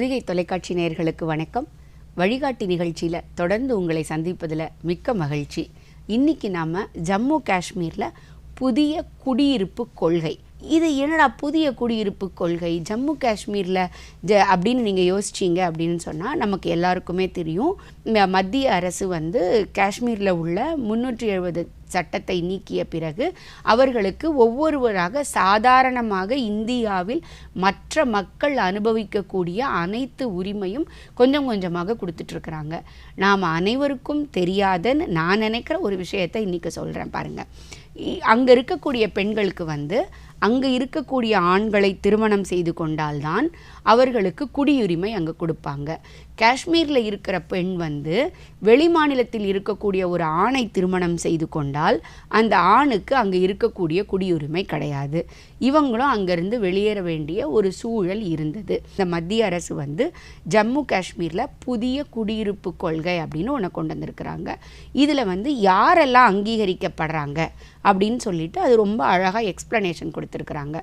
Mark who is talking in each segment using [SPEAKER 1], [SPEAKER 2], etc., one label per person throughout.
[SPEAKER 1] பொதிகை தொலைக்காட்சி நேயர்களுக்கு வணக்கம். வழிகாட்டி நிகழ்ச்சியில் தொடர்ந்து உங்களை சந்திப்பதில் மிக்க மகிழ்ச்சி. இன்றைக்கி நாம் ஜம்மு காஷ்மீரில் புதிய குடியிருப்பு கொள்கை, இது என்னடா புதிய குடியிருப்பு கொள்கை ஜம்மு காஷ்மீரில் அப்படின்னு நீங்கள் யோசிச்சிங்க அப்படின்னு சொன்னால், நமக்கு எல்லாருக்குமே தெரியும் மத்திய அரசு காஷ்மீரில் உள்ள 370 சட்டத்தை நீக்கிய பிறகு அவர்களுக்கு ஒவ்வொருவராக சாதாரணமாக இந்தியாவில் மற்ற மக்கள் அனுபவிக்கக்கூடிய அனைத்து உரிமையும் கொஞ்சம் கொஞ்சமாக கொடுத்துட்ருக்குறாங்க. நாம் அனைவருக்கும் தெரியாதன்னு நான் நினைக்கிற ஒரு விஷயத்தை இன்றைக்கி சொல்கிறேன் பாருங்கள். அங்கே இருக்கக்கூடிய பெண்களுக்கு அங்கே இருக்கக்கூடிய ஆண்களை திருமணம் செய்து கொண்டால்தான் அவர்களுக்கு குடியுரிமை அங்கே கொடுப்பாங்க. காஷ்மீரில் இருக்கிற பெண் வெளி மாநிலத்தில் இருக்கக்கூடிய ஒரு ஆணை திருமணம் செய்து கொண்டால் அந்த ஆணுக்கு அங்கே இருக்கக்கூடிய குடியுரிமை கிடையாது. இவங்களும் அங்கேருந்து வெளியேற வேண்டிய ஒரு சூழல் இருந்தது. இந்த மத்திய அரசு ஜம்மு காஷ்மீரில் புதிய குடியிருப்பு கொள்கை அப்படின்னு ஒன்று கொண்டு வந்திருக்கிறாங்க. இதில் யாரெல்லாம் அங்கீகரிக்கப்படுறாங்க அப்படின்னு சொல்லிட்டு அது ரொம்ப அழகாக எக்ஸ்ப்ளனேஷன் கொடுத்துருக்குறாங்க.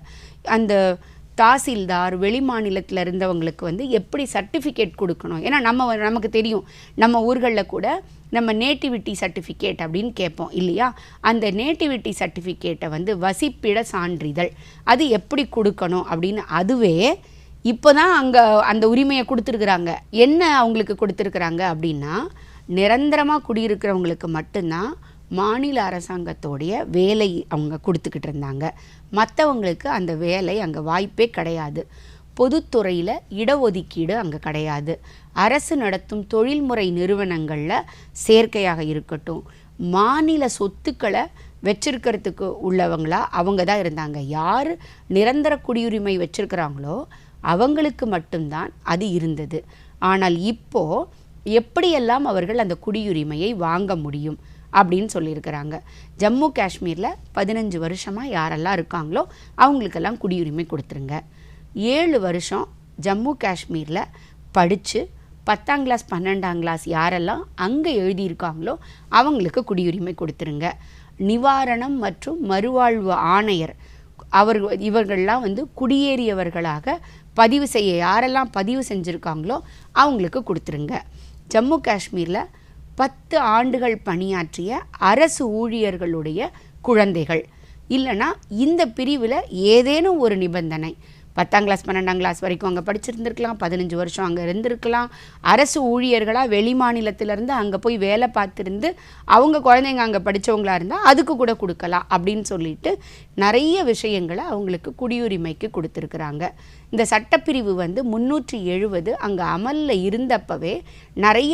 [SPEAKER 1] அந்த தாசில்தார் வெளி மாநிலத்தில் இருந்தவங்களுக்கு எப்படி சர்டிஃபிகேட் கொடுக்கணும். ஏன்னா நமக்கு தெரியும், நம்ம ஊர்களில் கூட நம்ம நேட்டிவிட்டி சர்டிஃபிகேட் அப்படின்னு கேட்போம் இல்லையா. அந்த நேட்டிவிட்டி சர்டிஃபிகேட்டை வசிப்பிட சான்றிதழ் அது எப்படி கொடுக்கணும் அப்படின்னு அதுவே இப்போ தான் அங்கே அந்த உரிமையை கொடுத்துருக்குறாங்க. என்ன அவங்களுக்கு கொடுத்துருக்குறாங்க அப்படின்னா, நிரந்தரமாக குடியிருக்கிறவங்களுக்கு மட்டும்தான் மாநில அரசாங்கத்தோடைய வேலை அவங்க கொடுத்துக்கிட்டு இருந்தாங்க. மற்றவங்களுக்கு அந்த வேலை அங்கே வாய்ப்பே கிடையாது. பொதுத்துறையில் இடஒதுக்கீடு அங்கே கிடையாது. அரசு நடத்தும் தொழில்முறை நிறுவனங்களில் சேர்க்கையாக இருக்கட்டும், மாநில சொத்துக்களை வச்சிருக்கிறதுக்கு உள்ளவங்களா அவங்க தான் இருந்தாங்க. யார் நிரந்தர குடியுரிமை வச்சிருக்கிறாங்களோ அவங்களுக்கு மட்டும்தான் அது இருந்தது. ஆனால் இப்போது எப்படியெல்லாம் அவர்கள் அந்த குடியுரிமையை வாங்க முடியும் அப்படின்னு சொல்லியிருக்கிறாங்க. ஜம்மு காஷ்மீரில் 15 வருஷமாக யாரெல்லாம் இருக்காங்களோ அவங்களுக்கெல்லாம் குடியுரிமை கொடுத்துருங்க. 7 வருஷம் ஜம்மு காஷ்மீரில் படித்து 10ஆம் கிளாஸ் 12ஆம் கிளாஸ் யாரெல்லாம் அங்கே எழுதியிருக்காங்களோ அவங்களுக்கு குடியுரிமை கொடுத்துருங்க. நிவாரணம் மற்றும் மறுவாழ்வு ஆணையர் இவர்கள்லாம் குடியேறியவர்களாக பதிவு செய்ய யாரெல்லாம் பதிவு செஞ்சுருக்காங்களோ அவங்களுக்கு கொடுத்துருங்க. ஜம்மு காஷ்மீரில் 10 ஆண்டுகள் பணியாற்றிய அரசு ஊழியர்களுடைய குழந்தைகள், இல்லைனா இந்த பிரிவில் ஏதேனும் ஒரு நிபந்தனை, 10ஆம் கிளாஸ் 12ஆம் கிளாஸ் வரைக்கும் அங்கே படிச்சிருந்துருக்கலாம், 15 வருஷம் அங்கே இருந்திருக்கலாம், அரசு ஊழியர்களாக வெளி மாநிலத்திலேருந்து அங்கே போய் வேலை பார்த்துருந்து அவங்க குழந்தைங்க அங்கே படித்தவங்களாக இருந்தால் அதுக்கு கூட கொடுக்கலாம் அப்படின்னு சொல்லிட்டு நிறைய விஷயங்களை அவங்களுக்கு குடியுரிமைக்கு கொடுத்துருக்குறாங்க. இந்த சட்டப்பிரிவு 370 அங்கே அமலில் இருந்தப்பவே நிறைய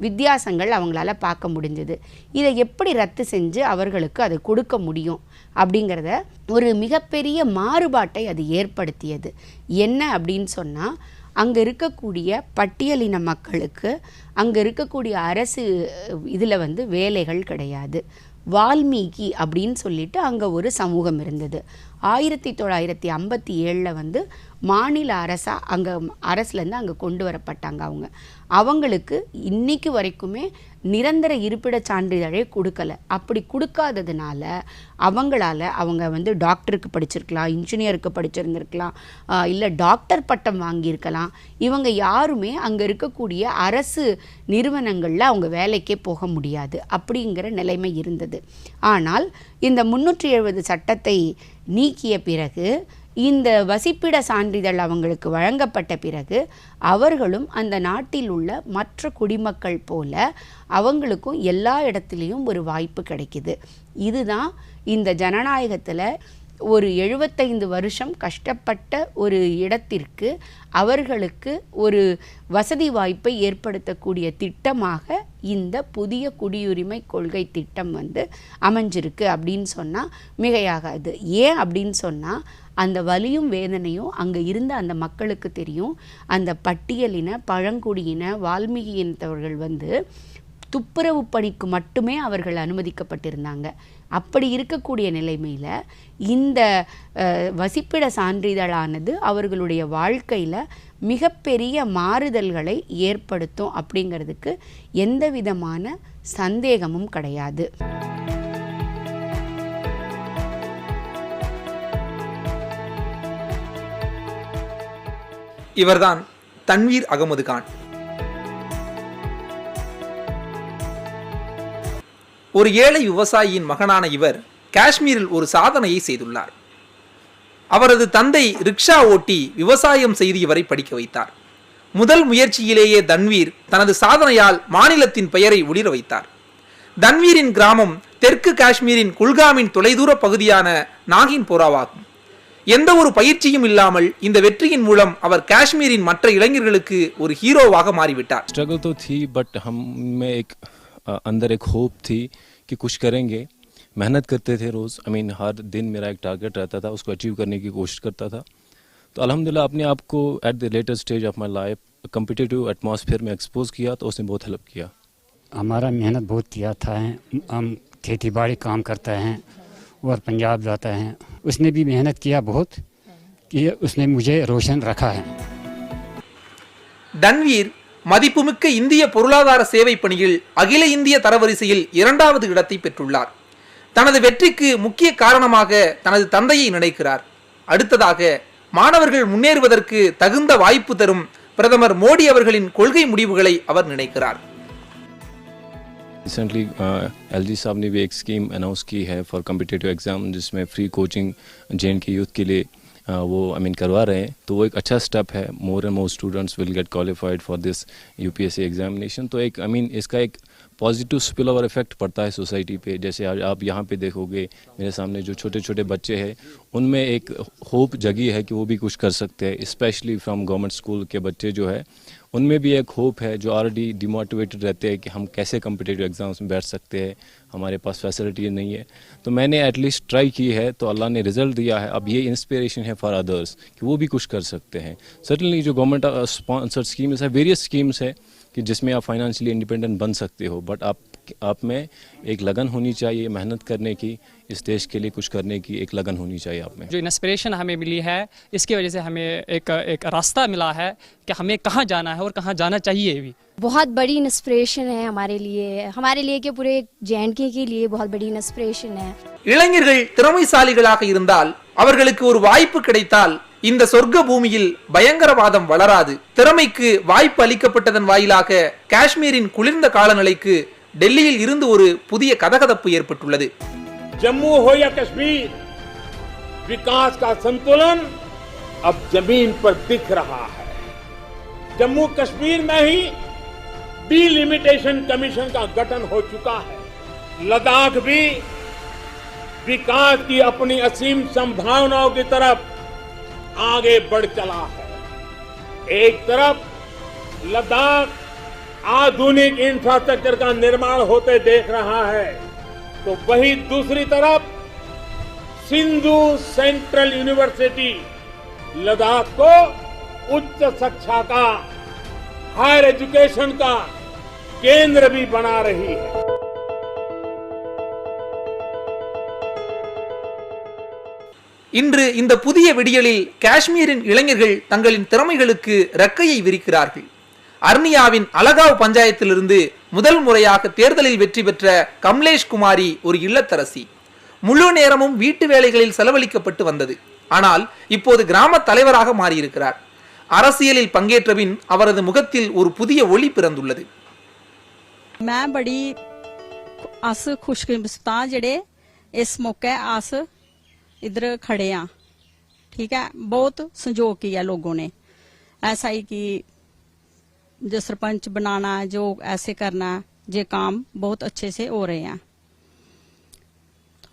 [SPEAKER 1] வித்தியாசங்கள் அவங்களால பார்க்க முடிஞ்சது. இதை எப்படி ரத்து செஞ்சு அவர்களுக்கு அதை கொடுக்க முடியும் அப்படிங்கிறத ஒரு மிகப்பெரிய மாறுபாட்டை அது ஏற்படுத்தியது. என்ன அப்படின்னு சொன்னால், அங்கே இருக்கக்கூடிய பட்டியலின மக்களுக்கு அங்கே இருக்கக்கூடிய அரசு இதில் வேலைகள் கிடையாது. வால்மீகி அப்படின்னு சொல்லிட்டு அங்கே ஒரு சமூகம் இருந்தது. 1957 மாநில அரசுலேருந்து அங்கே கொண்டு வரப்பட்டாங்க. அவங்களுக்கு இன்னைக்கு வரைக்குமே நிரந்தர இருப்பிட சான்றிதழே கொடுக்கல. அப்படி கொடுக்காததுனால அவங்க டாக்டருக்கு படிச்சிருக்கலாம், இன்ஜினியருக்கு படிச்சிருந்திருக்கலாம், இல்லை டாக்டர் பட்டம் வாங்கியிருக்கலாம். இவங்க யாருமே அங்கே இருக்கக்கூடிய அரசு நிறுவனங்களில் அவங்க வேலைக்கே போக முடியாது அப்படிங்கிற நிலைமை இருந்தது. ஆனால் இந்த 370 சட்டத்தை நீக்கிய பிறகு, இந்த வசிப்பிட சான்றிதழ் அவங்களுக்கு வழங்கப்பட்ட பிறகு அவர்களும் அந்த நாட்டில் உள்ள மற்ற குடிமக்கள் போல அவங்களுக்கும் எல்லா இடத்துலையும் ஒரு வாய்ப்பு கிடைக்குது. இதுதான் இந்த ஜனநாயகத்தில் ஒரு 75 வருஷம் கஷ்டப்பட்ட ஒரு இடத்திற்கு அவர்களுக்கு ஒரு வசதி வாய்ப்பை ஏற்படுத்தக்கூடிய திட்டமாக இந்த புதிய குடியுரிமை கொள்கை திட்டம் அமைஞ்சிருக்கு அப்படின்னு சொன்னால் மிகையாகாது. ஏன் அப்படின்னு சொன்னால், அந்த வலியும் வேதனையும் அங்கே இருந்த அந்த மக்களுக்கு தெரியும். அந்த பட்டியலின பழங்குடியின வால்மீகி இனத்தவர்கள் துப்புரவு பணிக்கு மட்டுமே அவர்கள் அனுமதிக்கப்பட்டிருந்தாங்க. அப்படி இருக்கக்கூடிய நிலைமையில் இந்த வசிப்பிட சான்றிதழானது அவர்களுடைய வாழ்க்கையில் மிகப்பெரிய மாறுதல்களை ஏற்படுத்தும் அப்படிங்கிறதுக்கு எந்த விதமான சந்தேகமும் கிடையாது.
[SPEAKER 2] இவர்தான் தன்வீர் அகமது கான். ஒரு ஏழை விவசாயியின் மகனான இவர் காஷ்மீரில் ஒரு சாதனையை செய்துள்ளார். அவரது தந்தை ரிக்ஷா ஓட்டி விவசாயம் செய்து இவரை படிக்க வைத்தார். முதல் முயற்சியிலேயே தன்வீர் தனது சாதனையால் மாநிலத்தின் பெயரை ஒளிர வைத்தார். தன்வீரின் கிராமம் தெற்கு காஷ்மீரின் குல்காமின் தொலைதூர பகுதியான நாகின்போராவாகும். எந்த ஒரு பயிற்சியும் இல்லாமல் இந்த வெற்றியின் மூலம் அவர் காஷ்மீரின் மற்ற இளைஞர்களுக்கு ஒரு ஹீரோவாக மாறிவிட்டார்.
[SPEAKER 3] स्ट्रगल तो थी बट हम में एक अंदर एक होप थी कि कुछ करेंगे. मेहनत करते थे रोज़. हर दिन मेरा एक टारगेट रहता था, उसको अचीव करने की कोशिश करता था. तो अल्हम्दुलिल्लाह अपने आप को at the later stage of my life competitive atmosphere में एक्सपोज किया, तो उसने बहुत हेल्प किया.
[SPEAKER 4] हमारा मेहनत बहुत किया था. हम खेती बाड़ी काम करते हैं और पंजाब जाते हैं. उसने भी मेहनत किया बहुत कि उसने मुझे रोशन रखा है.
[SPEAKER 2] தன்வீர் மதிப்புமிக்க இந்திய பொருளாதார சேவை பணியில் அகில இந்திய தரவரிசையில் 2வது இடத்தை பெற்றுள்ளார். தனது வெற்றிக்கு முக்கிய காரணமாக தனது தந்தையை நினைக்கிறார். அடுத்ததாக மாணவர்கள் முன்னேறுவதற்கு தகுந்த வாய்ப்பு தரும் பிரதமர் மோடி அவர்களின் கொள்கை முடிவுகளை அவர் நினைக்கிறார்.
[SPEAKER 3] रिसेंटली LG साहब ने भी एक स्कीम अनाउंस की है फॉर कम्पिटिटिव एग्जाम, जिसमें फ्री कोचिंग JNK यूथ के लिए वो करवा रहे हैं. तो वो एक अच्छा स्टेप है. More and more students will get qualified for this UPSC examination. तो एक इसका एक पॉजिटिव स्पिल ओवर इफेक्ट पड़ता है सोसाइटी पे. जैसे आप यहाँ पे देखोगे मेरे सामने जो छोटे छोटे बच्चे हैं, उनमें एक होप जगी है कि वो भी कुछ कर सकते हैं. स्पेशली फ्रॉम गवर्नमेंट स्कूल के बच्चे जो है, उनमें भी एक होप है, जो ऑलरेडी डिमोटिवेटेड रहते हैं कि हम कैसे कम्पिटिटिव एग्जाम्स में बैठ सकते हैं, हमारे पास फैसिलिटी नहीं है. तो मैंने एटलीस्ट ट्राई की है, तो अल्लाह ने रिजल्ट दिया है. अब ये इंस्पिरेशन है फॉर अदर्स कि वो भी कुछ कर सकते हैं. सर्टनली जो गवर्नमेंट स्पॉन्सर्ड स्कीम्स है, वेरियस स्कीम्स है कि जिसमें आप फाइनेंशियली इंडिपेंडेंट बन सकते हो, बट आप में एक लगन होनी चाहिए मेहनत करने की, इस देश के लिए कुछ करने की एक लगन होनी चाहिए आप में.
[SPEAKER 5] जो इंस्पिरेशन हमें मिली है, इसकी वजह से हमें एक रास्ता मिला है कि हमें कहाँ जाना है और कहाँ जाना चाहिए भी.
[SPEAKER 6] बहुत बड़ी इंस्पिरेशन है हमारे लिए कि पूरे JNK के लिए बहुत बड़ी इंस्पिरेशन है.
[SPEAKER 2] இளைஞர்கள் திறமைசாலிகளாக இருந்தால், அவர்களுக்கு ஒரு வாய்ப்பு கிடைத்தால், இந்த சொர்க்க பூமியில் பயங்கரவாதம் வளராது. திறமைக்கு வாய்ப்பு அளிக்கப்பட்டதன் வாயிலாக காஷ்மீரின் குளிர்ந்த காலநிலைக்கு டெல்லியில் இருந்து ஒரு புதிய கதகதப்பு ஏற்பட்டுள்ளது.
[SPEAKER 7] जम्मू हो या कश्मीर, विकास का संतुलन अब जमीन पर दिख रहा है. जम्मू कश्मीर में ही डिलिमिटेशन कमीशन का गठन हो चुका है. लद्दाख भी विकास की अपनी असीम संभावनाओं की तरफ आगे बढ़ चला है. एक तरफ लद्दाख आधुनिक इंफ्रास्ट्रक्चर का निर्माण होते देख रहा है, तो वहीं दूसरी तरफ सिंधु सेंट्रल यूनिवर्सिटी लद्दाख को उच्च शिक्षा का, हायर एजुकेशन का केंद्र भी बना रही है.
[SPEAKER 2] இன்று இந்த புதிய விடியலில் காஷ்மீரின் இளைஞர்கள் தங்களின் திறமைகளுக்கு ரெக்கையை விரிக்கிறார்கள். அர்னியாவின் அலகாவ் பஞ்சாயத்திலிருந்து முதல் முறையாக தேர்தலில் வெற்றி பெற்ற கம்லேஷ் குமாரி ஒரு இல்லத்தரசி. முழு நேரமும் வீட்டு வேலைகளில் செலவழிக்கப்பட்டு வந்தது. ஆனால் இப்போது கிராம தலைவராக மாறியிருக்கிறார். அரசியலில் பங்கேற்றபின் அவரது முகத்தில் ஒரு புதிய ஒளி பிறந்துள்ளது.
[SPEAKER 8] मैं बड़ी अस खुशकिस्मत जेड़े इस मौके अस इधर खड़े हाँ. ठीक है, बहुत संजोग किया लोगों ने. ऐसा ही कि जो सरपंच बनाना, जो ऐसे करना, ये काम बहुत अच्छे से हो रहे हैं.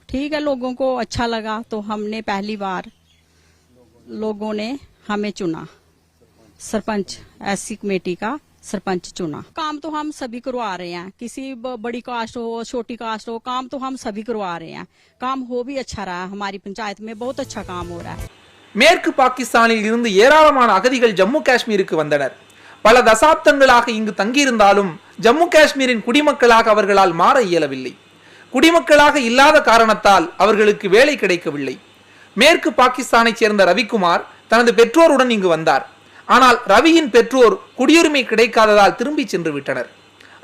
[SPEAKER 8] ठीक है, लोगों को अच्छा लगा तो हमने पहली बार लोगों ने हमें चुना, सरपंच ऐसी कमेटी का सरपंच चुना. काम तो हम सभी करवा रहे हैं, किसी बड़ी कास्ट हो छोटी कास्ट हो, काम तो हम सभी करवा रहे हैं. काम हो भी अच्छा रहा है, हमारी पंचायत में बहुत अच्छा काम हो रहा है.
[SPEAKER 2] மேற்கு பாகிஸ்தானில் இருந்து ஏராளமான அகதிகள் ஜம்மு காஷ்மீருக்கு வந்தனர். பல தசாப்தங்களாக இங்கு தங்கியிருந்தாலும் ஜம்மு காஷ்மீரின் குடிமக்களாக அவர்களால் மாற இயலவில்லை. குடிமக்களாக இல்லாத காரணத்தால் அவர்களுக்கு வேலை கிடைக்கவில்லை. மேற்கு பாகிஸ்தானைச் சேர்ந்த ரவிக்குமார் தனது பெற்றோருடன் இங்கு வந்தார். ஆனால் ரவியின் பெற்றோர் குடியுரிமை கிடைக்காததால் திரும்பி சென்று விட்டனர்.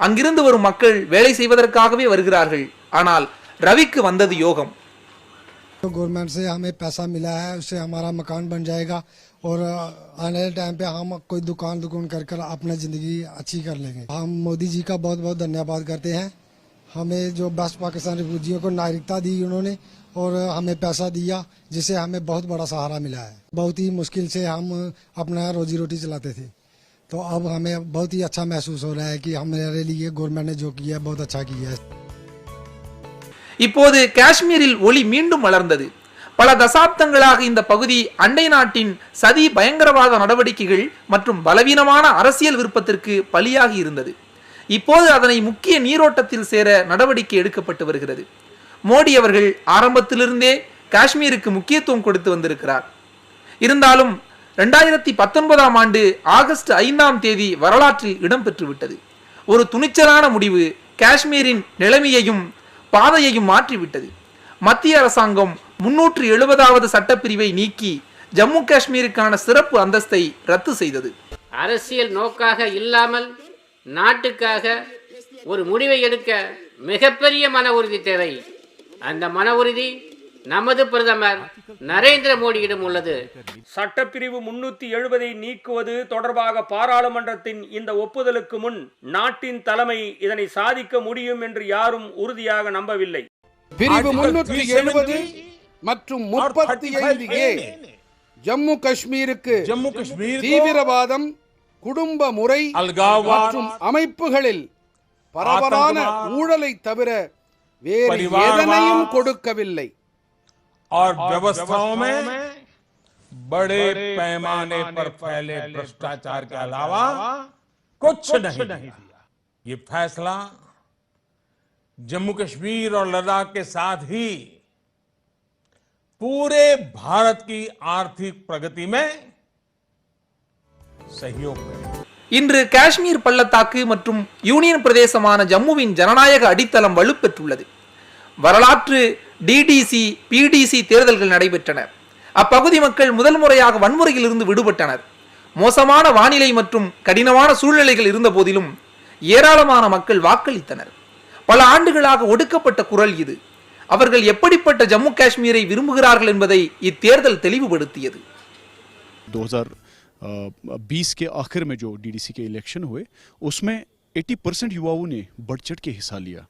[SPEAKER 2] அங்கிருந்து வரும் மக்கள் வேலை செய்வதற்காகவே வருகிறார்கள். ஆனால் रविக்கு வந்தது யோகம்.
[SPEAKER 9] तो गवर्नमेंट से हमें पैसा मिला है, उससे हमारा मकान बन जाएगा और आने वाले टाइम पे हम कोई दुकान कर अपना ज़िंदगी अच्छी कर लेंगे। हम मोदी जी का बहुत बहुत धन्यवाद करते हैं। हमें जो वेस्ट पाकिस्तान रिफ्यूजियों को नागरिकता दी उन्होंने और हमें पैसा दिया, जिससे हमें बहुत बड़ा सहारा मिला है। बहुत ही मुश्किल से हम अपना रोजी रोटी चलाते थे, तो अब हमें बहुत ही अच्छा महसूस हो रहा है कि हमारे लिए गवर्नमेंट ने जो किया है बहुत अच्छा किया है।
[SPEAKER 2] இப்போது காஷ்மீரில் ஒளி மீண்டும் வளர்ந்தது. பல தசாப்தங்களாக இந்த பகுதி அண்டை நாட்டின் சதி பயங்கரவாத நடவடிக்கைகள் மற்றும் பலவீனமான அரசியல் விருப்பத்திற்கு பலியாகி இருந்தது. இப்போது அதனை முக்கிய நீரோட்டத்தில் சேர நடவடிக்கை எடுக்கப்பட்டு வருகிறது. மோடி அவர்கள் ஆரம்பத்திலிருந்தே காஷ்மீருக்கு முக்கியத்துவம் கொடுத்து வந்திருக்கிறார். இருந்தாலும் 2019ஆம் ஆண்டு ஆகஸ்ட் 5ஆம் தேதி வரலாற்றில் இடம்பெற்றுவிட்டது. ஒரு துணிச்சலான முடிவு காஷ்மீரின் நிலைமையையும் பாதையையும் மாற்றிவிட்டது. மத்திய அரசாங்கம் 370வது சட்டப்பிரிவை நீக்கி ஜம்மு காஷ்மீருக்கான சிறப்பு அந்தஸ்தை ரத்து செய்தது.
[SPEAKER 10] அரசியல் நோக்காக இல்லாமல் நாட்டுக்காக ஒரு முடிவை எடுக்க மிகப்பெரிய மன உறுதி தேவை. அந்த மன உறுதி நமது பிரதமர் நரேந்திர மோடியிடம் உள்ளது.
[SPEAKER 11] சட்டப்பிரிவு 370ஐ நீக்குவது தொடர்பாக பாராளுமன்றத்தின் இந்த ஒப்புதலுக்கு முன் நாட்டின் தலைமை இதனை சாதிக்க முடியும் என்று யாரும் உறுதியாக நம்பவில்லை.
[SPEAKER 12] பிரிவு 370 மற்றும் 35A ஜம்மு காஷ்மீருக்கு தீவிரவாதம், குடும்ப முறை மற்றும் அமைப்புகளில் பரவலான ஊழலை தவிர வேறு எதனையும் கொடுக்கவில்லை.
[SPEAKER 7] और व्यवस्थाओं में बड़े पैमाने पर फैले भ्रष्टाचार के अलावा कुछ नहीं दिया। ये फैसला जम्मू कश्मीर और लद्दाख के साथ ही पूरे भारत की आर्थिक प्रगति में सहयोग करेगा.
[SPEAKER 2] இன்று காஷ்மீர் பள்ளத்தாக்கு மற்றும் யூனியன் பிரதேசமான ஜம்முவின் ஜனநாயக அடித்தளம் வலுப்பெற்றுள்ளது. வரலாற்று டிடிசி பிடிசி தேர்தல்கள் நடைபெற்றன. அப்பகுதி மக்கள் முதல் முறையாக வன்முறையில் இருந்து விடுபட்டனர். மோசமான வானிலை மற்றும் கடினமான சூழ்நிலைகள் இருந்த போதிலும் ஏராளமான மக்கள் வாக்களித்தனர். பல ஆண்டுகளாக ஒடுக்கப்பட்ட குரல் இது. அவர்கள் எப்படிப்பட்ட ஜம்மு காஷ்மீரை விரும்புகிறார்கள் என்பதை இத்தேர்தல் தெளிவுபடுத்தியது.
[SPEAKER 13] 2020 के आखिर में जो डीडीसी के इलेक्शन हुए उसमें 80% युवाओं ने बढ़ चढ़ के हिस्सा लिया।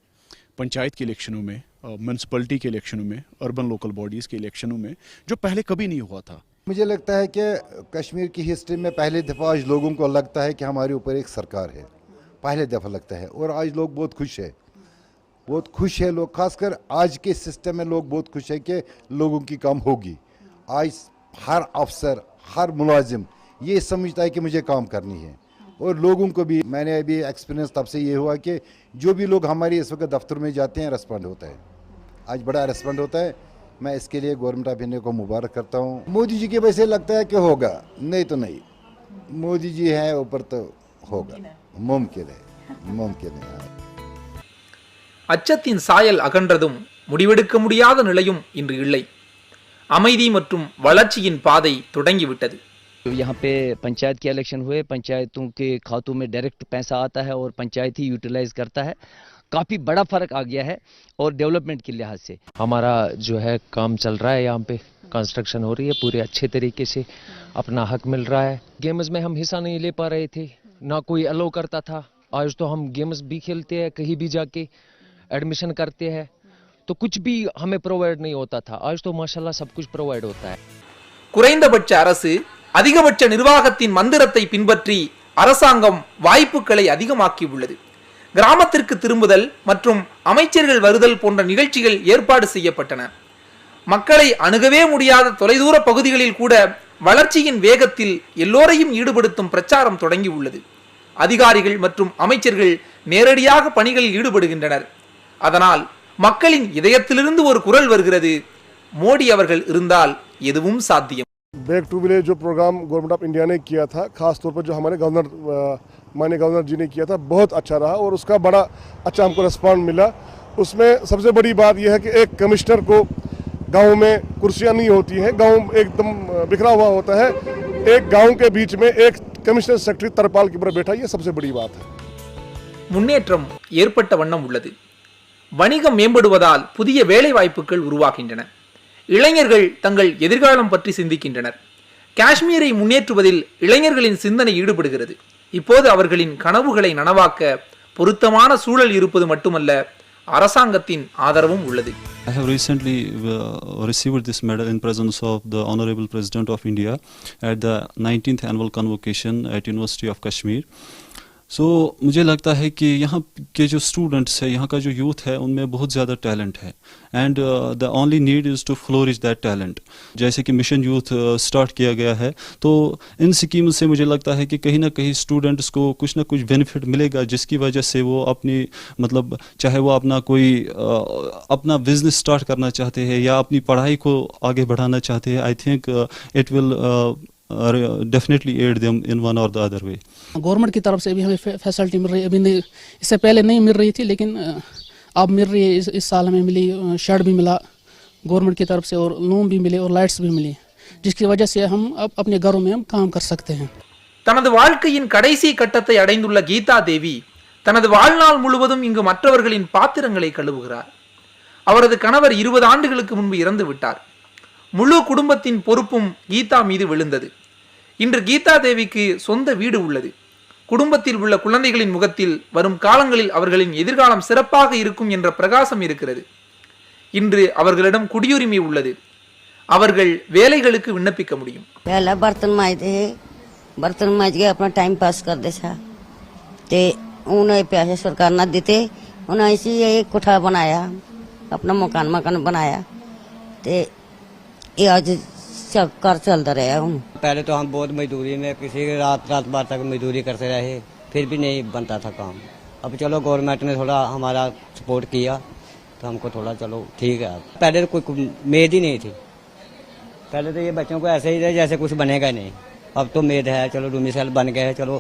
[SPEAKER 13] पंचायत के इलेक्शनों में, म्यूनसिपलिटी के इलेक्शनों में, अर्बन लोकल बॉडीज़ के इलेक्शनों में, जो पहले कभी नहीं हुआ था।
[SPEAKER 14] मुझे लगता है कि कश्मीर की हिस्ट्री में पहले दफ़ा आज लोगों को लगता है कि हमारे ऊपर एक सरकार है। पहले दफ़ा लगता है और आज लोग बहुत खुश है लोग, खासकर आज के सिस्टम में लोग बहुत खुश है कि लोगों की काम होगी। आज हर अफसर, हर मुलाजिम ये समझता है कि मुझे काम करनी है। और लोगों को भी, मैंने अभी एक्सपीरियंस तब से ये हुआ कि जो भी लोग हमारे इस वक्त दफ्तर में जाते हैं रेस्पॉन्ड होता है, आज बड़ा रेस्पॉन्ड होता है। मैं इसके लिए गवर्नमेंट ऑफ इंडिया को मुबारक करता हूँ। मोदी जी के वैसे लगता है कि होगा, नहीं तो नहीं, मोदी जी है ऊपर तो होगा, मुमकिन है।
[SPEAKER 2] அச்சத்தின் சாயல் அகன்றதும் முடிவெடுக்க முடியாத நிலையும் இன்று இல்லை. அமைதி மற்றும் வளர்ச்சியின் பாதை தொடங்கிவிட்டது.
[SPEAKER 15] यहाँ पे पंचायत के इलेक्शन हुए, पंचायतों के खातों में डायरेक्ट पैसा आता है और पंचायत ही यूटिलाइज करता है। काफ़ी बड़ा फर्क आ गया है और डेवलपमेंट के लिहाज से हमारा जो है काम चल रहा है, यहाँ पे कंस्ट्रक्शन हो रही है, पूरे अच्छे तरीके से अपना हक मिल रहा है। गेम्स में हम हिस्सा नहीं ले पा रहे थे, ना कोई अलो करता था। आज तो हम गेम्स भी खेलते हैं, कहीं भी जाके एडमिशन करते हैं, तो कुछ भी हमें प्रोवाइड नहीं होता था। आज तो माशाल्लाह सब कुछ प्रोवाइड होता है।
[SPEAKER 2] குறைந்தபட்ச அரசு அதிகபட்ச நிர்வாகத்தின் மந்திரத்தை பின்பற்றி அரசாங்கம் வாய்ப்புகளை அதிகமாக்கியுள்ளது. கிராமத்திற்கு திரும்புதல் மற்றும் அமைச்சர்கள் வருதல் போன்ற நிகழ்ச்சிகள் ஏற்பாடு செய்யப்பட்டன. மக்களை அணுகவே முடியாத தொலைதூர பகுதிகளில் கூட வளர்ச்சியின் வேகத்தில் எல்லோரையும் ஈடுபடுத்தும் பிரச்சாரம் தொடங்கியுள்ளது. அதிகாரிகள் மற்றும் அமைச்சர்கள் நேரடியாக பணிகளில் ஈடுபடுகின்றனர். அதனால் மக்களின் இதயத்திலிருந்து ஒரு குரல் வருகிறது, மோடி அவர்கள் இருந்தால் எதுவும் சாத்தியம்.
[SPEAKER 16] बैक टू विलेज जो प्रोग्राम गवर्नमेंट ऑफ इंडिया ने किया था, खास तौर पर जो हमारे माननीय गवर्नर जी ने किया था, बहुत अच्छा रहा और उसका बड़ा अच्छा हमको रिस्पॉन्स मिला। उसमें सबसे बड़ी बात यह है कि एक कमिश्नर को गांव में कुर्सियां नहीं होती हैं, गांव एकदम बिखरा हुआ होता है, एक गांव के बीच में एक कमिश्नर सेक्रेटरी तरपाल की तरह बैठा, ये सबसे बड़ी बात है।
[SPEAKER 2] முன்னேற்றம் ஏற்பட்ட வண்ணம் உள்ளது. வணிகம் மேம்படுவதால் புதிய வேலை வாய்ப்புகள் உருவாகின்றன. இளைஞர்கள் தங்கள் எதிர்காலம் பற்றி சிந்திக்கின்றனர். காஷ்மீரை முன்னேற்றுவதில் இளைஞர்களின் சிந்தனை ஈடுபடுகிறது. இப்போது அவர்களின் கனவுகளை நனவாக்க பொருத்தமான சூழல் இருப்பது மட்டுமல்ல, அரசாங்கத்தின் ஆதரவும் உள்ளது.
[SPEAKER 17] I have recently received this medal in presence of the Honorable President of India at the 19th annual convocation at University of Kashmir. सो मुझे लगता है कि यहाँ के जो स्टूडेंट्स है, यहाँ का जो यूथ है, उनमें बहुत ज़्यादा टैलेंट है and the only need is to flourish that talent. जैसे कि मिशन यूथ स्टार्ट किया गया है, तो इन स्कीम से मुझे लगता है कि कहीं ना कहीं स्टूडेंट्स को कुछ ना कुछ बेनिफिट मिलेगा, जिसकी वजह से वो अपनी मतलब चाहे वो अपना कोई अपना बिजनेस स्टार्ट करना चाहते हैं या अपनी पढ़ाई को आगे बढ़ाना चाहते हैं. I think it will definitely aid them in one or the other way.
[SPEAKER 18] Government की तरफ से भी हमें फैसिलिटी मिल रही है. अभी नहीं, इससे पहले नहीं मिल रही थी, लेकिन अब मिल रही है. इस साल हमें मिली, शर्ट भी मिला गवर्नमेंट की तरफ से और लोन भी मिले और लाइट्स भी मिली, जिसकी वजह से हम अब अपने घरों में हम काम कर सकते हैं.
[SPEAKER 2] தனது வாழ்க்கையின் கடைசி கட்டத்தை அடைந்துள்ள கீதா தேவி தனது வாழ்நாள் முழுவதும் இங்கு மற்றவர்களின் பாத்திரங்களை கழுவுகிறார். அவரது கணவர் 20 ஆண்டுகளுக்கு முன்பு இறந்து விட்டார். முழு குடும்பத்தின் பொறுப்பும் கீதா மீது விழுந்தது. இன்று கீதா தேவிக்கு சொந்த வீடு உள்ளது. குடும்பத்தில் உள்ள குழந்தைகளின் முகத்தில் வரும் காலங்களில் அவர்களின் எதிர்காலம் சிறப்பாக இருக்கும் என்ற பிரகாசம் இருக்கிறது. இன்று அவர்களிடம் குடியுரிமை உள்ளது. அவர்கள் வேலைகளுக்கு விண்ணப்பிக்க முடியும்.
[SPEAKER 19] पहला बर्तन मांजते हैं, बर्तन मांज के अपना टाइम पास करते था, ते उन्हें पैसे सरकार ना देते, उन्हें इसी एक कोठा बनाया, अपना मकान बनाया, ते ये आज कर चलता रहा हूँ.
[SPEAKER 20] पहले तो हम बहुत मजदूरी में किसी रात भर तक मजदूरी करते रहे, फिर भी नहीं बनता था काम. अब चलो गवर्नमेंट ने थोड़ा हमारा सपोर्ट किया तो हमको थोड़ा चलो ठीक है. पहले तो कोई उम्मीद ही नहीं थी. पहले तो ये बच्चों को ऐसे ही रहे जैसे कुछ बनेगा नहीं. अब तो उम्मीद है, चलो डोमिसाइल बन गए, चलो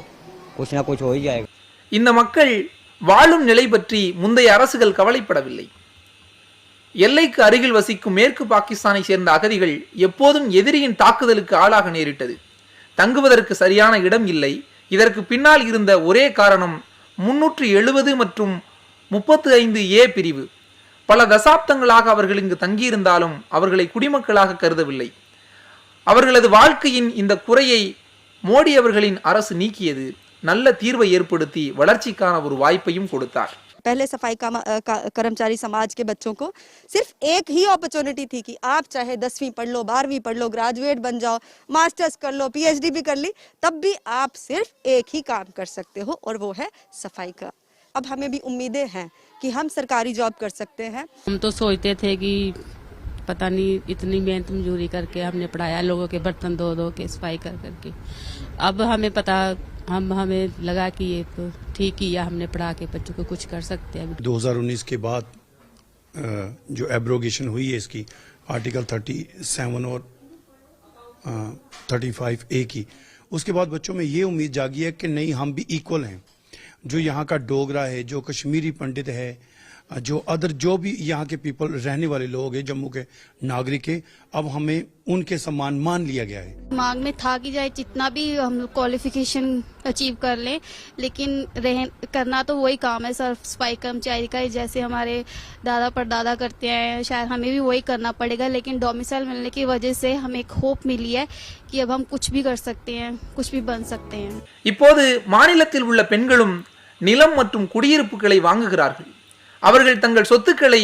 [SPEAKER 20] कुछ ना कुछ हो ही जाएगा.
[SPEAKER 2] இந்த மக்கள் வாழும் நிலை பற்றி முந்தைய அரசுகள் கவலைப்படவில்லை. எல்லைக்கு அருகில் வசிக்கும் மேற்கு பாகிஸ்தானை சேர்ந்த அகதிகள் எப்போதும் எதிரியின் தாக்குதலுக்கு ஆளாக நேரிட்டது. தங்குவதற்கு சரியான இடம் இல்லை. இதற்கு பின்னால் இருந்த ஒரே காரணம் 370 மற்றும் 35A பிரிவு. பல தசாப்தங்களாக அவர்கள் இங்கு தங்கியிருந்தாலும் அவர்களை குடிமக்களாக கருதவில்லை. அவர்களது வாழ்க்கையின் இந்த குறையை மோடி அவர்களின் அரசு நீக்கியது. நல்ல தீர்வை ஏற்படுத்தி வளர்ச்சிக்கான ஒரு வாய்ப்பையும் கொடுத்தார்.
[SPEAKER 21] पहले सफाई कर्मचारी समाज के बच्चों को सिर्फ एक ही अपॉर्चुनिटी थी कि आप चाहे 10वीं पढ़ लो, 12वीं पढ़ लो, ग्रेजुएट बन जाओ, मास्टर्स कर लो, पीएचडी भी कर ली, तब भी आप सिर्फ एक ही काम कर सकते हो और वो है सफाई का. अब हमें भी उम्मीदें हैं कि हम सरकारी जॉब कर सकते हैं.
[SPEAKER 22] हम तो सोचते थे कि पता नहीं इतनी मेहनत मजदूरी करके हमने पढ़ाया, लोगों के बर्तन धो के सफाई करके. अब हमें पता, हमें लगा कि ये तो ठीक किया हमने, पढ़ा के बच्चों को कुछ कर सकते हैं.
[SPEAKER 23] 2019 के बाद जो एब्रोगेशन हुई है इसकी आर्टिकल 37 और 35A की, उसके बाद बच्चों में ये उम्मीद जागी है कि नहीं, हम भी इक्वल हैं. जो यहाँ का डोगरा है, जो कश्मीरी पंडित है, जो अदर जो भी यहाँ के पीपल रहने वाले लोग हैं, जम्मू के नागरिक है, अब हमें उनके समान मान लिया गया है.
[SPEAKER 24] दिमाग में था कि चाहे जितना भी हम क्वालिफिकेशन अचीव कर लें, लेकिन करना तो वही काम है सर, सफाई कर्मचारी का. जैसे हमारे दादा परदादा करते हैं, शायद हमें भी वही करना पड़ेगा. लेकिन डोमिसाइल मिलने की वजह से हमें एक होप मिली है कि अब हम कुछ भी कर सकते हैं, कुछ भी बन सकते हैं.
[SPEAKER 2] இப்போது மாநிலத்தில் உள்ள பெண்களும் நிலம் மற்றும் குடியிருப்புகளை வாங்குகிறார்கள். அவர்கள் தங்கள் சொத்துக்களை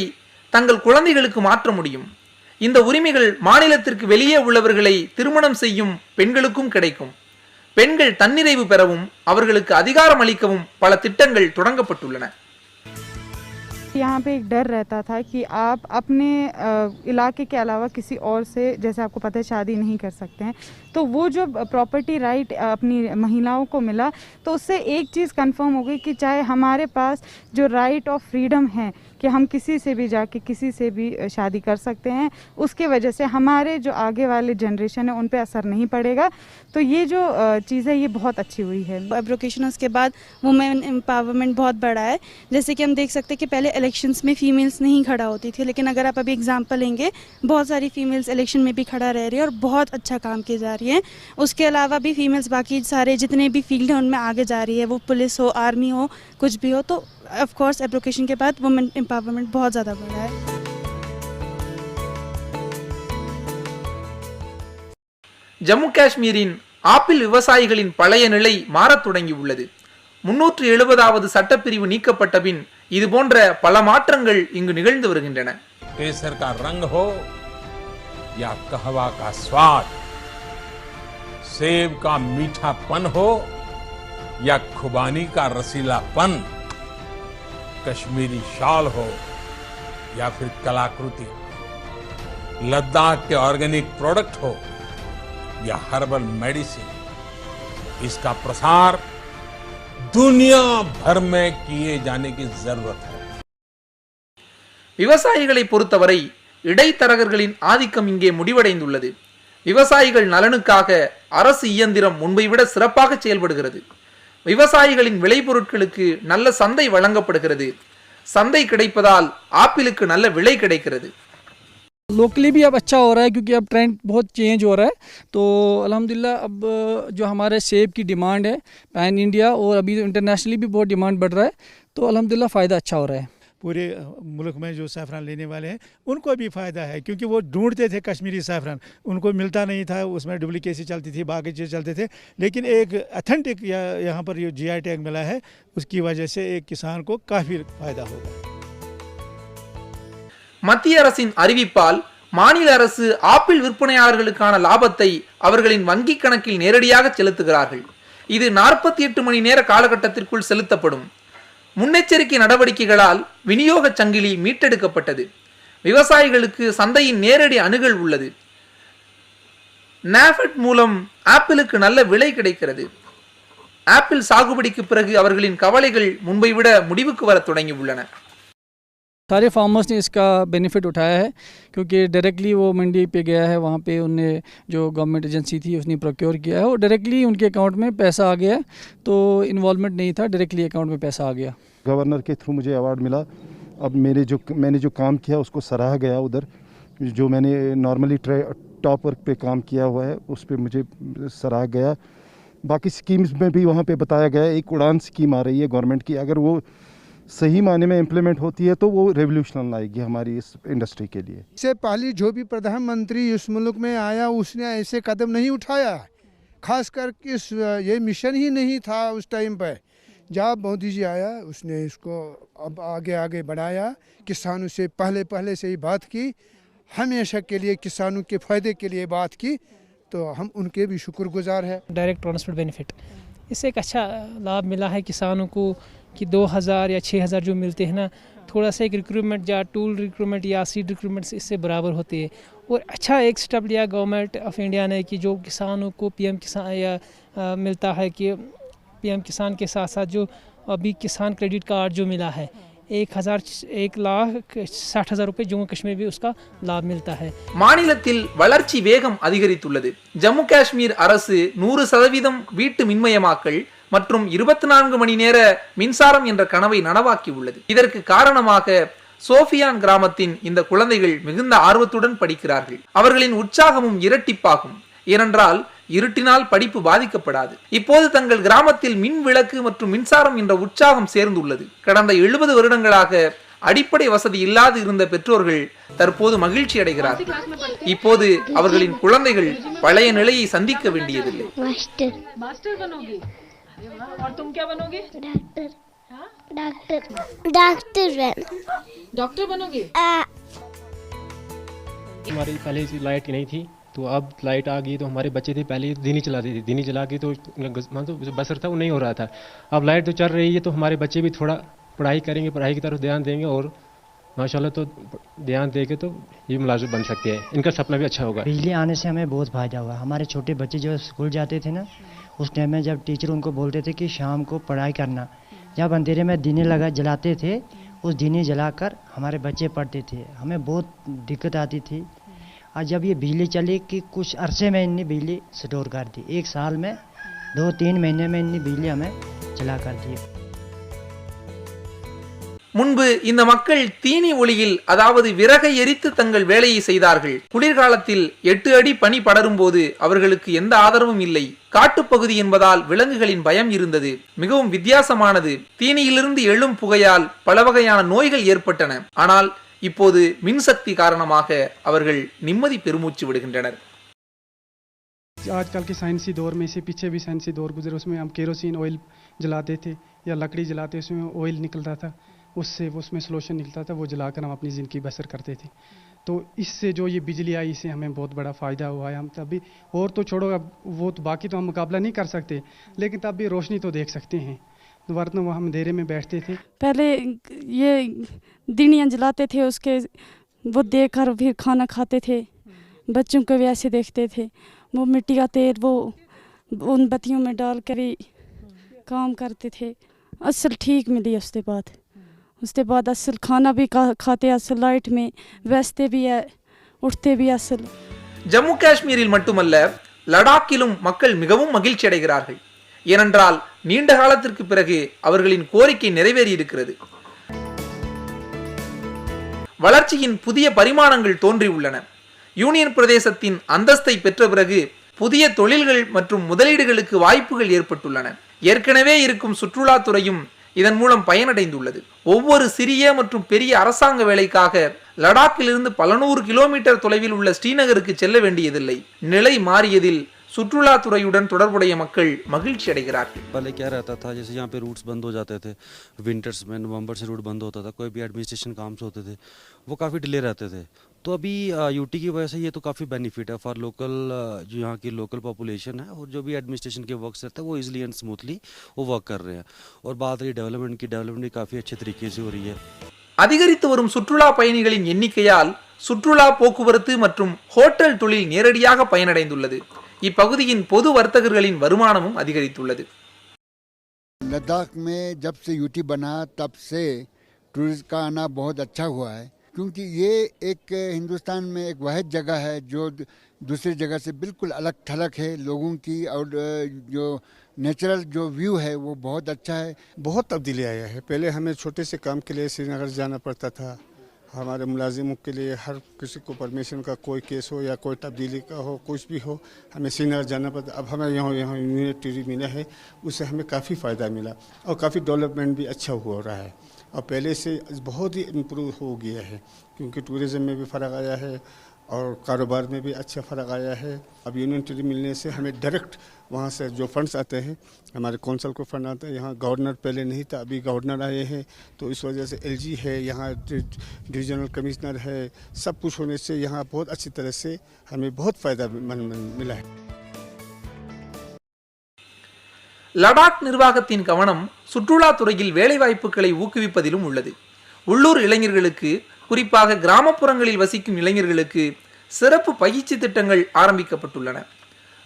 [SPEAKER 2] தங்கள் குழந்தைகளுக்கு மாற்ற முடியும். இந்த உரிமைகள் மாநிலத்திற்கு வெளியே உள்ளவர்களை திருமணம் செய்யும் பெண்களுக்கும் கிடைக்கும். பெண்கள் தன்னிறைவு பெறவும் அவர்களுக்கு அதிகாரம் அளிக்கவும் பல திட்டங்கள் தொடங்கப்பட்டுள்ளன.
[SPEAKER 25] यहाँ पे एक डर रहता था कि आप अपने इलाके के अलावा किसी और से, जैसे आपको पता है, शादी नहीं कर सकते हैं. तो वो जो प्रॉपर्टी राइट अपनी महिलाओं को मिला, तो उससे एक चीज़ कंफर्म हो गई कि चाहे हमारे पास जो राइट ऑफ फ्रीडम है कि हम किसी से भी जाके किसी से भी शादी कर सकते हैं, उसके वजह से हमारे जो आगे वाले जनरेशन है उन पे असर नहीं पड़ेगा. तो ये जो चीज़ है ये बहुत अच्छी हुई है.
[SPEAKER 26] एब्रोकेशन के बाद वुमेन एम्पावरमेंट बहुत बढ़ा है. जैसे कि हम देख सकते हैं कि पहले इलेक्शंस में फीमेल्स नहीं खड़ा होती थी, लेकिन अगर आप अभी एग्जांपल लेंगे, बहुत सारी फीमेल्स इलेक्शन में भी खड़ा रह रही है और बहुत अच्छा काम किए जा रही है. उसके अलावा भी फीमेल्स बाकी सारे जितने भी फील्ड हैं उनमें आगे जा रही है, वो पुलिस हो, आर्मी हो, कुछ भी हो. तो ऑफ कोर्स एब्रोकेशन के बाद वुमेन एम्पावरमेंट बहुत ज़्यादा बढ़ा है.
[SPEAKER 2] ஜம்மு காஷ்மீரின் ஆப்பிள் விவசாயிகளின் பழைய நிலை மாறத் தொடங்கியுள்ளது. 370வது சட்டப்பிரிவு நீக்கப்பட்ட பின் இதுபோன்ற பல மாற்றங்கள் இங்கு நிகழ்ந்து வருகின்றன.
[SPEAKER 7] केसर का रंग हो या कहवा का स्वाद, सेब का मीठापन हो या खुबानी का रसीलापन, कश्मीरी शॉल हो या फिर कलाकृति, लद्दाख के ऑर्गेनिक प्रोडक्ट हो या हर्बल मेडिसिन, इसका प्रसार दुनिया भर में किए जाने की जरूरत है.
[SPEAKER 2] விவசாயிகளை பொறுத்தவரை இடைத்தரகர்களின் ஆதிக்கம் இங்கே முடிவடைந்துள்ளது. விவசாயிகள் நலனுக்காக அரசு இயந்திரம் முன்பை விட சிறப்பாக செயல்படுகிறது. விவசாயிகளின் விளைபொருட்களுக்கு நல்ல சந்தை வழங்கப்படுகிறது. சந்தை கிடைப்பதால் ஆப்பிளுக்கு நல்ல விலை கிடைக்கிறது.
[SPEAKER 1] लोकली भी अब अच्छा हो रहा है क्योंकि अब ट्रेंड बहुत चेंज हो रहा है. तो अल्हम्दुलिल्लाह अब जो हमारे सेब की डिमांड है पैन इंडिया और अभी इंटरनेशनली भी बहुत डिमांड बढ़ रहा है. तो अल्हम्दुलिल्लाह फ़ायदा अच्छा हो रहा है.
[SPEAKER 3] पूरे मुल्क में जो सैफरान लेने वाले हैं उनको भी फ़ायदा है क्योंकि वो ढूंढते थे कश्मीरी सैफरान, उनको मिलता नहीं था, उसमें डुप्लीकेसी चलती थी, बाकी चीज़ चलते थे. लेकिन एक अथेंटिक यहाँ पर जो GI टैग मिला है उसकी वजह से एक किसान को काफ़ी फ़ायदा होगा.
[SPEAKER 2] மத்திய அரசின் அறிவிப்பால் மாநில அரசு ஆப்பிள் விற்பனையாளர்களுக்கான லாபத்தை அவர்களின் வங்கிக் கணக்கில் நேரடியாக செலுத்துகிறார்கள். இது 48 மணி நேர காலகட்டத்திற்குள் செலுத்தப்படும். முன்னெச்சரிக்கை நடவடிக்கைகளால் விநியோக சங்கிலி மீட்டெடுக்கப்பட்டது. விவசாயிகளுக்கு சந்தையின் நேரடி அணுகல் உள்ளது. நாஃபெட் மூலம் ஆப்பிளுக்கு நல்ல விலை கிடைக்கிறது. ஆப்பிள் சாகுபடிக்கு பிறகு அவர்களின் கவலைகள் முன்பை விட முடிவுக்கு வர தொடங்கியுள்ளன.
[SPEAKER 1] सारे फार्मर्स ने इसका बेनिफिट उठाया है क्योंकि डायरेक्टली वो मंडी पे गया है, वहाँ पे उनने जो गवर्नमेंट एजेंसी थी उसने प्रोक्योर किया है और डायरेक्टली उनके अकाउंट में पैसा आ गया. तो इन्वॉल्वमेंट नहीं था, डायरेक्टली अकाउंट में पैसा आ गया.
[SPEAKER 14] गवर्नर के थ्रू मुझे अवार्ड मिला. अब मैंने जो काम किया उसको सराहा गया. उधर जो मैंने नॉर्मली टॉप वर्क पे काम किया हुआ है उस पर मुझे सराहा गया. बाकी स्कीम्स में भी वहाँ पे बताया गया. एक उड़ान स्कीम आ रही है गवर्नमेंट की, अगर वो सही मायने में इम्प्लीमेंट होती है तो वो रेवोल्यूशन लाएगी हमारी इस इंडस्ट्री के लिए.
[SPEAKER 4] इससे पहले जो भी प्रधानमंत्री इस मुल्क में आया उसने ऐसे कदम नहीं उठाया. खास करके ये मिशन ही नहीं था उस टाइम पर. जब मोदी जी आया उसने इसको अब आगे बढ़ाया. किसानों से पहले से ही बात की, हमेशा के लिए किसानों के फ़ायदे के लिए बात की. तो हम उनके भी शुक्रगुजार हैं.
[SPEAKER 5] डायरेक्ट ट्रांसफर बेनिफिट, इससे एक अच्छा लाभ मिला है किसानों को कि 2000 या 6000 जो मिलते हैं ना, थोड़ा सा एक रिक्रूटमेंट या टूल रिक्रूटमेंट या सीड रिक्रूटमेंट इससे बराबर होती है. और अच्छा एक स्टेप लिया गवर्नमेंट ऑफ इंडिया ने कि जो किसानों को PM किसान या मिलता है कि PM किसान के साथ साथ जो अभी किसान क्रेडिट कार्ड जो मिला है 1,60,000 रुपये जम्मू कश्मीर भी उसका लाभ मिलता है.
[SPEAKER 2] மாநிலத்தில் வளர்ச்சி வேகம் அதிகரித்துள்ளது. ஜம்மு காஷ்மீர் அரசு 100% வீட்டு மின்மயமாக்கல் மற்றும் 24 மணி நேர மின்சாரம் என்ற கனவை நனவாக்கி உள்ளது. இதற்கு காரணமாக சோஃபியான் கிராமத்தின் இந்த குழந்தைகள் மிகுந்த ஆர்வத்துடன் படிக்கிறார்கள். அவர்களின் உற்சாகமும் இரட்டிப்பாகும். ஏனென்றால் இருட்டினால் படிப்பு பாதிக்கப்படாது. இப்போது தங்கள் கிராமத்தில் மின் விளக்கு மற்றும் மின்சாரம் என்ற உற்சாகம் சேர்ந்துள்ளது. கடந்த 70 வருடங்களாக அடிப்படை வசதி இல்லாது இருந்த பெற்றோர்கள் தற்போது மகிழ்ச்சி அடைகிறார்கள். இப்போது அவர்களின் குழந்தைகள் பழைய நிலையை சந்திக்க வேண்டியதில்லை.
[SPEAKER 6] और तुम क्या बनोगे? डॉक्टर बनोगे?
[SPEAKER 8] हमारी पहले लाइट नहीं थी तो अब लाइट आ गई तो हमारे बच्चे थे पहले दिन ही चलाते थे, दिन ही चला के तो बसर था वो नहीं हो रहा था. अब लाइट तो चल रही है तो हमारे बच्चे भी थोड़ा पढ़ाई करेंगे, पढ़ाई की तरफ ध्यान देंगे और माशाल्लाह तो ध्यान देके तो ये मुलाजिम बन सकते हैं. इनका सपना भी अच्छा होगा.
[SPEAKER 27] बिजली आने से हमें बहुत फ़ायदा हुआ. हमारे छोटे बच्चे जो स्कूल जाते थे ना, उस टाइम में जब टीचर उनको बोलते थे कि शाम को पढ़ाई करना, जब अंधेरे में दिने जलाते थे, उस दिने जलाकर हमारे बच्चे पढ़ते थे. हमें बहुत दिक्कत आती थी. और जब ये बिजली चली कि कुछ अरसे में इनने बिजली स्टोर कर दी. एक साल में 2-3 महीने में इनने बिजली हमें चला कर दी.
[SPEAKER 2] முன்பு இந்த மக்கள் தீனி ஒளியில், அதாவது விறகை எரித்து தங்கள் வேலையை செய்தார்கள். குளிர்காலத்தில் 8 அடி பனி படரும் போது அவர்களுக்கு எந்த ஆதரவும் இல்லை. காட்டுப்பகுதி என்பதால் விலங்குகளின் பயம் இருந்தது. மிகவும் வித்தியாசமானது. தீனியிலிருந்து எழும் புகையால் பல வகையான நோய்கள் ஏற்பட்டன. ஆனால் இப்போது மின்சக்தி காரணமாக அவர்கள் நிம்மதி பெருமூச்சு விடுகின்றனர்.
[SPEAKER 9] आजकल के साइंसी दौर में, इससे पीछे भी साइंसी दौर गुजरे, उसमें हम केरोसिन ऑयल जलाते थे या लकड़ी जलाते, उसमें ऑयल निकलता था, उससे उसमें सोल्यूशन निकलता था, वो जलाकर हम अपनी ज़िंदगी बसर करते थे। तो इससे जो ये बिजली आई, इससे हमें बहुत बड़ा फ़ायदा हुआ है। हम तभी और तो छोड़ो, अब वो तो बाकी तो हम मुकाबला नहीं कर सकते, लेकिन तब भी रोशनी तो देख सकते हैं। वरना वो हम अंधेरे में बैठते थे।
[SPEAKER 26] पहले ये दिनियाँ जलाते थे, उसके वो देखकर फिर खाना खाते थे, बच्चों को भी ऐसे देखते थे। वो मिट्टी का तेल वो उन बत्तियों में डाल कर ही काम करते थे। असल ठीक मिली उसके बाद असल खाना भी खाते, असल लाइट में वैसते भी है, उठते भी असल।
[SPEAKER 2] ஜம்மு காஷ்மீரில் மட்டுமல்ல, லடாக்கிலும் மக்கள் மிகவும் மகிழ்ச்சி அடைகிறார்கள். ஏனென்றால் நீண்ட காலத்திற்கு பிறகு அவர்களின் கோரிக்கை நிறைவேறி இருக்கிறது. வளர்ச்சியின் புதிய பரிமாணங்கள் தோன்றியுள்ளன. யூனியன் பிரதேசத்தின் அந்தஸ்தை பெற்ற பிறகு புதிய தொழில்கள் மற்றும் முதலீடுகளுக்கு வாய்ப்புகள் ஏற்பட்டுள்ளன. ஏற்கனவே இருக்கும் சுற்றுலாத்துறையும் இதன் மூலம் பயனடைந்துள்ளது. ஒவ்வொரு சிறிய மற்றும் பெரிய அரசாங்க வேலைக்காக லடாக்கிலிருந்து பல 100 கிலோமீட்டர் தொலைவில் உள்ள ஸ்ரீநகருக்கு செல்ல வேண்டியதில்லை. நிலை மாறியதில் சுற்றுலாத்துறையுடன் தொடர்புடைய மக்கள் மகிழ்ச்சி அடைகிறார்கள்.
[SPEAKER 10] पहले क्या रहता था, जैसे यहाँ पे रूट्स बंद हो जाते थे, विंटर्स में नवंबर से रूट बंद होता था, कोई भी एडमिनिस्ट्रेशन काम से होते थे, वो काफ़ी डिले रहते थे। तो अभी यूटी की वजह से ये तो काफ़ी बेनिफिट है फॉर लोकल, जो यहाँ की लोकल पॉपुलेशन है, और जो भी एडमिनिस्ट्रेशन के वर्क्स रहते हैं वो ईजिली एंड स्मूथली वो वर्क कर रहे हैं। और बात रही डेवलपमेंट की, डेवलपमेंट भी काफ़ी अच्छे तरीके से हो रही है।
[SPEAKER 2] அதிகரித்து வரும் சுற்றுலா பயணிகளின் எண்ணிக்கையால் சுற்றுலா போக்குவரத்து மற்றும் ஹோட்டல் தொழில் நேரடியாக பயனடைந்துள்ளது. இப்பகுதியின் பொது வர்த்தகர்களின் வருமானமும் அதிகரித்துள்ளது.
[SPEAKER 11] लद्दाख में जब से यूटी बना तब से टूरिस्ट का आना बहुत अच्छा हुआ है, क्योंकि ये एक हिंदुस्तान में एक वाहिद जगह है जो दूसरी जगह से बिल्कुल अलग थलग है लोगों की, और जो नेचुरल जो व्यू है वो बहुत अच्छा है।
[SPEAKER 12] बहुत तब्दीली आया है। पहले हमें छोटे से काम के लिए श्रीनगर जाना पड़ता था। हमारे मुलाजिमों के लिए हर किसी को परमिशन का कोई केस हो या कोई तब्दीली का हो, कुछ भी हो, हमें श्रीनगर जाना पड़ता। अब हमें यहाँ यूनिटी मिला है, उससे हमें काफ़ी फ़ायदा मिला और काफ़ी डेवलपमेंट भी अच्छा हो रहा है और पहले से बहुत ही इम्प्रूव हो गया है, क्योंकि टूरिज़म में भी फ़र्क आया है और कारोबार में भी अच्छा फ़र्क आया है। अब यूनियन टेरिटरी मिलने से हमें डायरेक्ट वहाँ से जो फंड्स आते हैं, हमारे कौंसल को फंड आता है। यहाँ गवर्नर पहले नहीं था, अभी गवर्नर आए हैं, तो इस वजह से एलजी है, यहाँ डिविजनल कमिश्नर है, सब कुछ होने से यहाँ बहुत अच्छी तरह से हमें बहुत फ़ायदा मिला है।
[SPEAKER 2] லடாக் நிர்வாகத்தின் கவனம் சுற்றுலாத்துறையில் வேலைவாய்ப்புகளை ஊக்குவிப்பதிலும் உள்ளது. உள்ளூர் இளைஞர்களுக்கு, குறிப்பாக கிராமப்புறங்களில் வசிக்கும் இளைஞர்களுக்கு சிறப்பு பயிற்சி திட்டங்கள் ஆரம்பிக்கப்பட்டுள்ளன.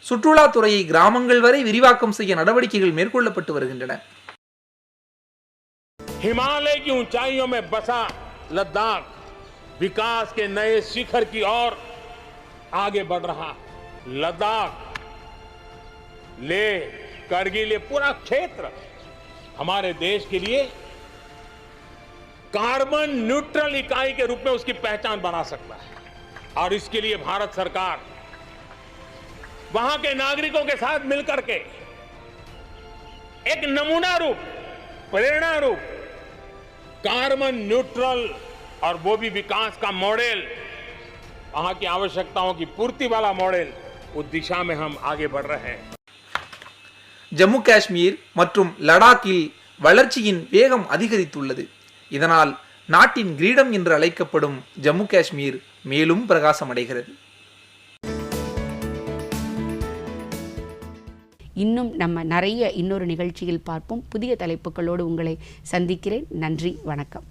[SPEAKER 2] சுற்றுலாத்துறையை கிராமங்கள் வரை விரிவாக்கம் செய்ய நடவடிக்கைகள் மேற்கொள்ளப்பட்டு வருகின்றன.
[SPEAKER 7] हिमालय की ऊंचाइयों में बसा लद्दाख विकास के नए शिखर की ओर आगे बढ़ रहा। लद्दाख, लेह, करगिल, ये पूरा क्षेत्र हमारे देश के लिए कार्बन न्यूट्रल इकाई के रूप में उसकी पहचान बना सकता है। और इसके लिए भारत सरकार वहां के नागरिकों के साथ मिलकर के एक नमूना रूप, प्रेरणा रूप कार्बन न्यूट्रल और वो भी विकास का मॉडल, वहां की आवश्यकताओं की पूर्ति वाला मॉडल, उस दिशा में हम आगे बढ़ रहे हैं.
[SPEAKER 2] ஜம்மு காஷ்மீர் மற்றும் லடாக்கில் வளர்ச்சியின் வேகம் அதிகரித்துள்ளது. இதனால் நாட்டின் கிரீடம் என்று அழைக்கப்படும் ஜம்மு காஷ்மீர் மேலும் பிரகாசமடைகிறது.
[SPEAKER 13] இன்னும் நம்ம நிறைய இன்னொரு நிகழ்ச்சியில் பார்ப்போம். புதிய தலைப்புகளோடு உங்களை சந்திக்கிறேன். நன்றி, வணக்கம்.